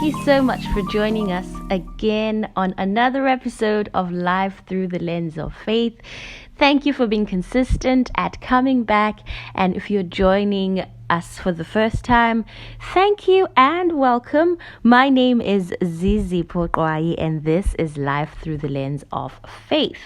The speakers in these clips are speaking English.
Thank you so much for joining us again on another episode of Life Through the Lens of Faith. Thank you for being consistent at coming back. And if you're joining us for the first time, thank you and welcome. My name is Zizi Pokwai, and this is Life Through the Lens of Faith.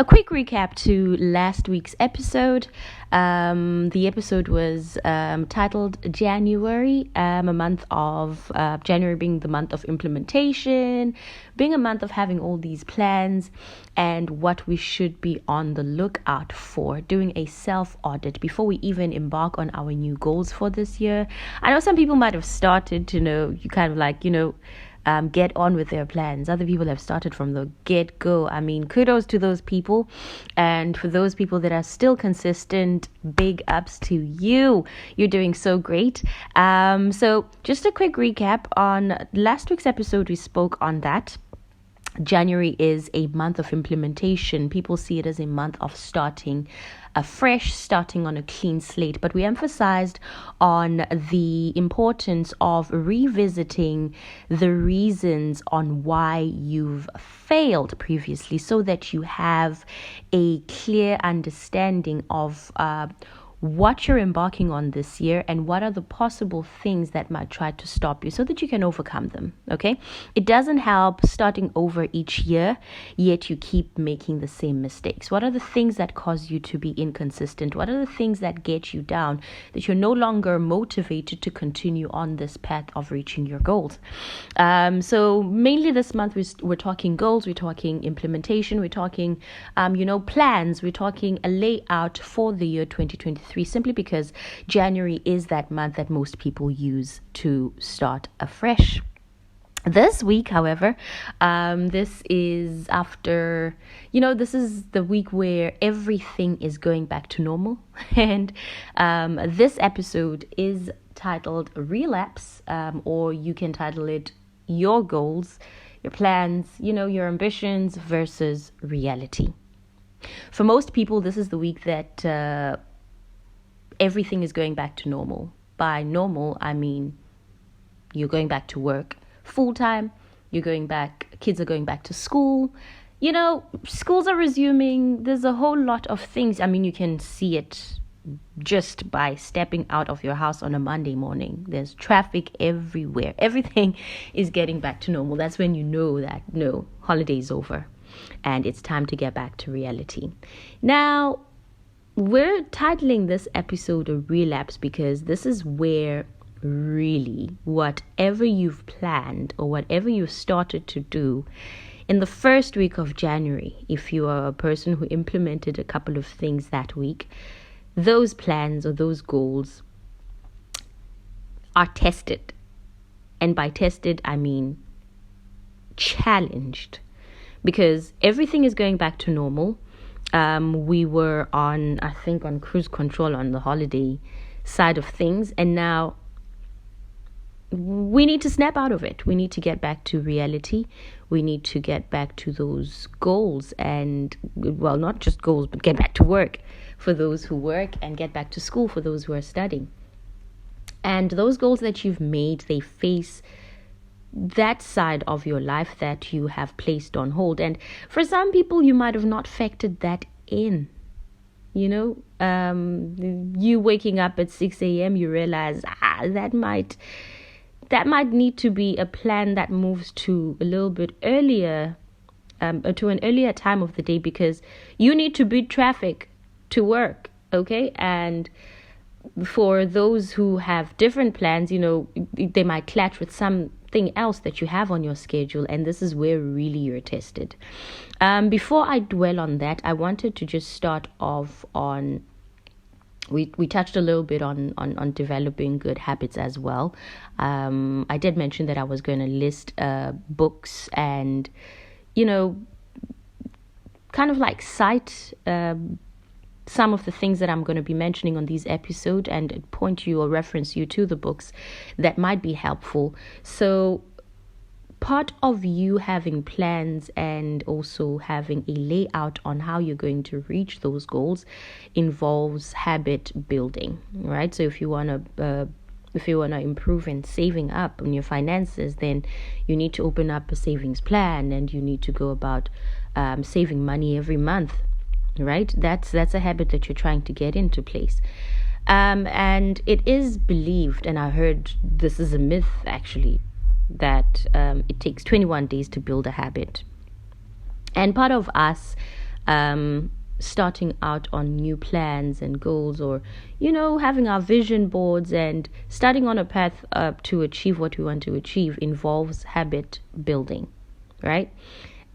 A quick recap to last week's episode. The episode was titled January, a month of January being the month of implementation, being a month of having all these plans, and what we should be on the lookout for, doing a self-audit before we even embark on our new goals for this year. I know some people might have started to get on with their plans. Other people have started from the get-go. I mean, kudos to those people. And for those people that are still consistent, big ups to you. You're doing so great. So just a quick recap on last week's episode, we spoke on that. January is a month of implementation. People see it as a month of starting afresh, starting on a clean slate. But we emphasized on the importance of revisiting the reasons on why you've failed previously so that you have a clear understanding of what you're embarking on this year and what are the possible things that might try to stop you so that you can overcome them. Okay, it doesn't help starting over each year yet you keep making the same mistakes. What are the things that cause you to be inconsistent? What are the things that get you down, that you're no longer motivated to continue on this path of reaching your goals? So mainly this month we're talking goals, we're talking implementation, we're talking plans, we're talking a layout for the year 2023, simply because January is that month that most people use to start afresh. This week, however, this is after, this is the week where everything is going back to normal. And this episode is titled Relapse, or you can title it Your Goals, Your Plans, your ambitions versus reality. For most people, this is the week that everything is going back to normal. By normal, I mean you're going back to work full time, you're going back, kids are going back to school, schools are resuming. There's a whole lot of things. I mean, you can see it just by stepping out of your house on a Monday morning. There's traffic everywhere. Everything is getting back to normal. That's when you know that, no, holiday's over and it's time to get back to reality. Now, we're titling this episode a relapse because this is where really whatever you've planned or whatever you've started to do in the first week of January, if you are a person who implemented a couple of things that week, those plans or those goals are tested. And by tested, I mean challenged, because everything is going back to normal. We were on cruise control on the holiday side of things, and now we need to snap out of it. We need to get back to reality. We need to get back to those goals, and not just goals, but get back to work for those who work and get back to school for those who are studying. And those goals that you've made, they face that side of your life that you have placed on hold. And for some people, you might have not factored that in. You waking up at 6 a.m., you realize that might need to be a plan that moves to a little bit earlier, to an earlier time of the day, because you need to beat traffic to work. Okay, and for those who have different plans, they might clash with something else that you have on your schedule, and this is where really you're tested. Before I dwell on that, I wanted to just start off on, we touched a little bit on developing good habits as well. I did mention that I was going to list books and, kind of like cite some of the things that I'm going to be mentioning on these episodes and point you or reference you to the books that might be helpful. So part of you having plans and also having a layout on how you're going to reach those goals involves habit building, right? So if you want to if you want to improve in saving up on your finances, then you need to open up a savings plan, and you need to go about saving money every month, right? That's a habit that you're trying to get into place. And it is believed, and I heard this is a myth actually, that it takes 21 days to build a habit. And part of us starting out on new plans and goals, or having our vision boards and starting on a path to achieve what we want to achieve, involves habit building, right?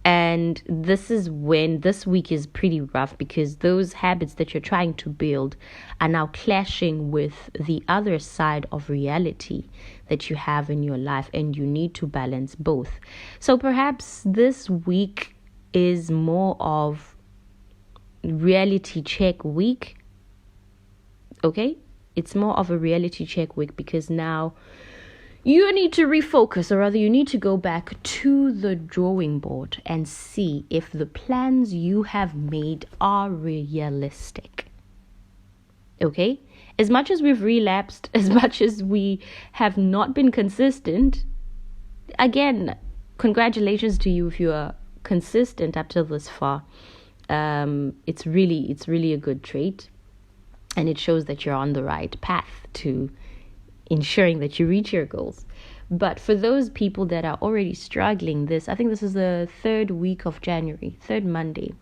And this is when this week is pretty rough, because those habits that you're trying to build are now clashing with the other side of reality that you have in your life, and you need to balance both. So perhaps this week is more of reality check week. Okay, it's more of a reality check week, because now you need to refocus, or rather you need to go back to the drawing board and see if the plans you have made are realistic. Okay, as much as we've relapsed, as much as we have not been consistent, again, congratulations to you if you are consistent up till this far. It's really a good trait, and it shows that you're on the right path to ensuring that you reach your goals. But for those people that are already struggling, I think this is the third Monday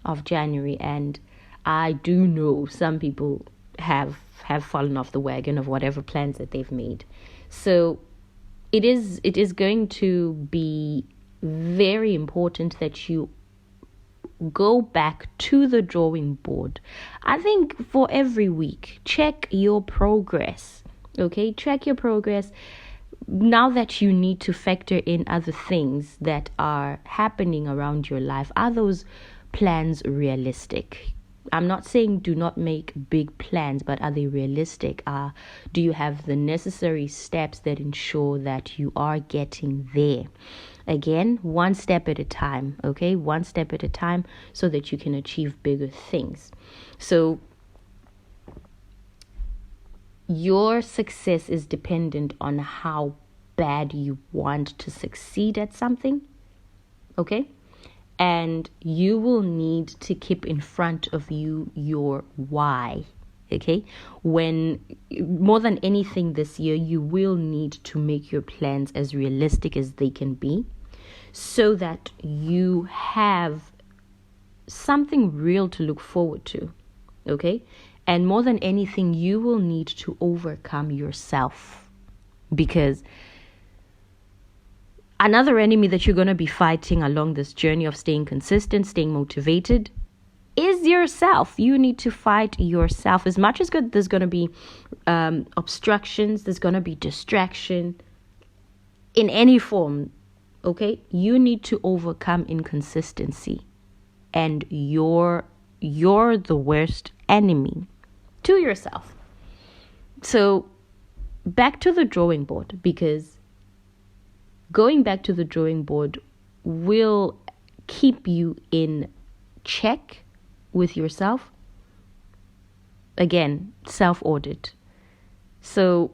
of January, and I do know some people have fallen off the wagon of whatever plans that they've made. So it is going to be very important that you go back to the drawing board. I think for every week, check your progress. Okay, check your progress. Now that you need to factor in other things that are happening around your life, are those plans realistic? I'm not saying do not make big plans, but are they realistic? Do you have the necessary steps that ensure that you are getting there? Again, one step at a time, okay? One step at a time, so that you can achieve bigger things. So your success is dependent on how bad you want to succeed at something, okay? And you will need to keep in front of you your why, okay? When more than anything this year, you will need to make your plans as realistic as they can be, so that you have something real to look forward to, okay? And more than anything, you will need to overcome yourself, because another enemy that you're going to be fighting along this journey of staying consistent, staying motivated, is yourself. You need to fight yourself. As much as there's going to be obstructions, there's going to be distraction in any form, okay? You need to overcome inconsistency, and you're the worst enemy to yourself. So back to the drawing board, because going back to the drawing board will keep you in check with yourself. Again, self-audit. So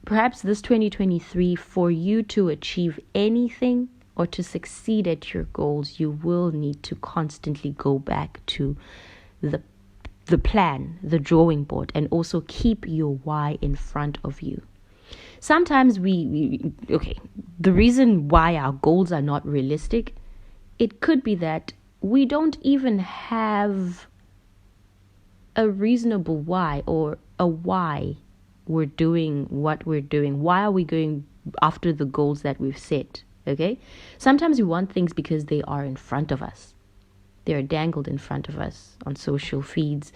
perhaps this 2023, for you to achieve anything or to succeed at your goals, you will need to constantly go back to the plan, the drawing board, and also keep your why in front of you. Sometimes the reason why our goals are not realistic, it could be that we don't even have a reasonable why, or a why we're doing what we're doing. Why are we going after the goals that we've set? Okay? Sometimes we want things because they are in front of us. They are dangled in front of us on social feeds.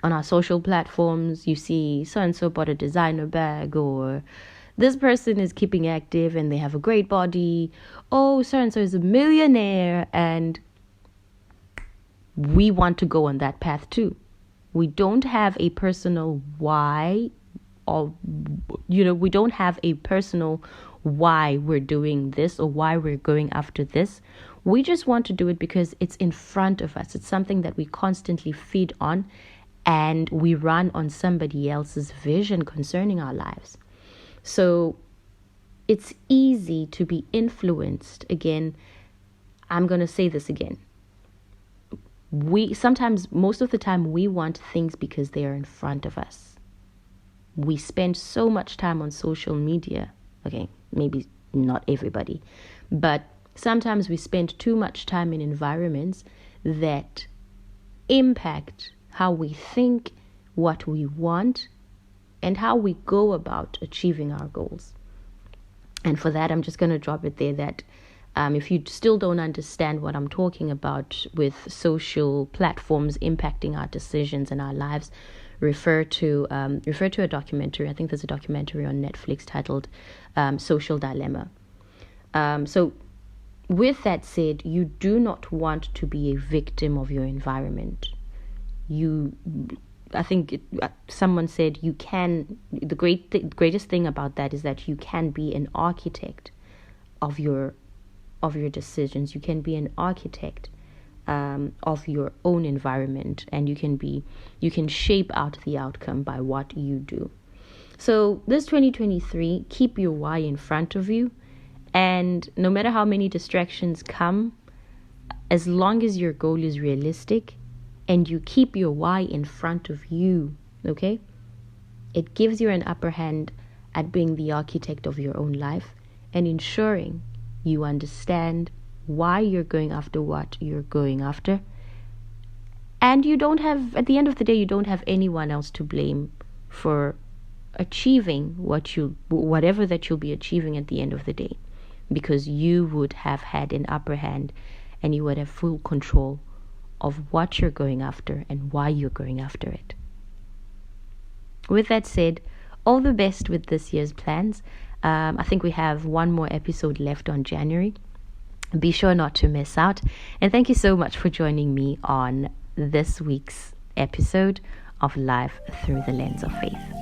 On our social platforms, you see so-and-so bought a designer bag, or this person is keeping active and they have a great body. Oh, so-and-so is a millionaire, and we want to go on that path too. We don't have a personal why, or, we don't have a personal why we're doing this or why we're going after this. We just want to do it because it's in front of us. It's something that we constantly feed on, and we run on somebody else's vision concerning our lives. So it's easy to be influenced. Again, I'm going to say this again. Most of the time, we want things because they are in front of us. We spend so much time on social media. Okay, maybe not everybody, but sometimes we spend too much time in environments that impact how we think, what we want, and how we go about achieving our goals. And for that, I'm just going to drop it there that if you still don't understand what I'm talking about with social platforms impacting our decisions and our lives, refer to a documentary. I think there's a documentary on Netflix titled Social Dilemma. So with that said, you do not want to be a victim of your environment. I think someone said the greatest thing about that is that you can be an architect of your decisions. You can be an architect of your own environment, and you can shape out the outcome by what you do. So this 2023, keep your why in front of you, and no matter how many distractions come, as long as your goal is realistic and you keep your why in front of you, okay, it gives you an upper hand at being the architect of your own life and ensuring you understand why you're going after what you're going after. And at the end of the day, you don't have anyone else to blame for achieving whatever that you'll be achieving at the end of the day, because you would have had an upper hand and you would have full control of what you're going after and why you're going after it. With that said, all the best with this year's plans. I think we have one more episode left on January. Be sure not to miss out. And thank you so much for joining me on this week's episode of Life Through the Lens of Faith.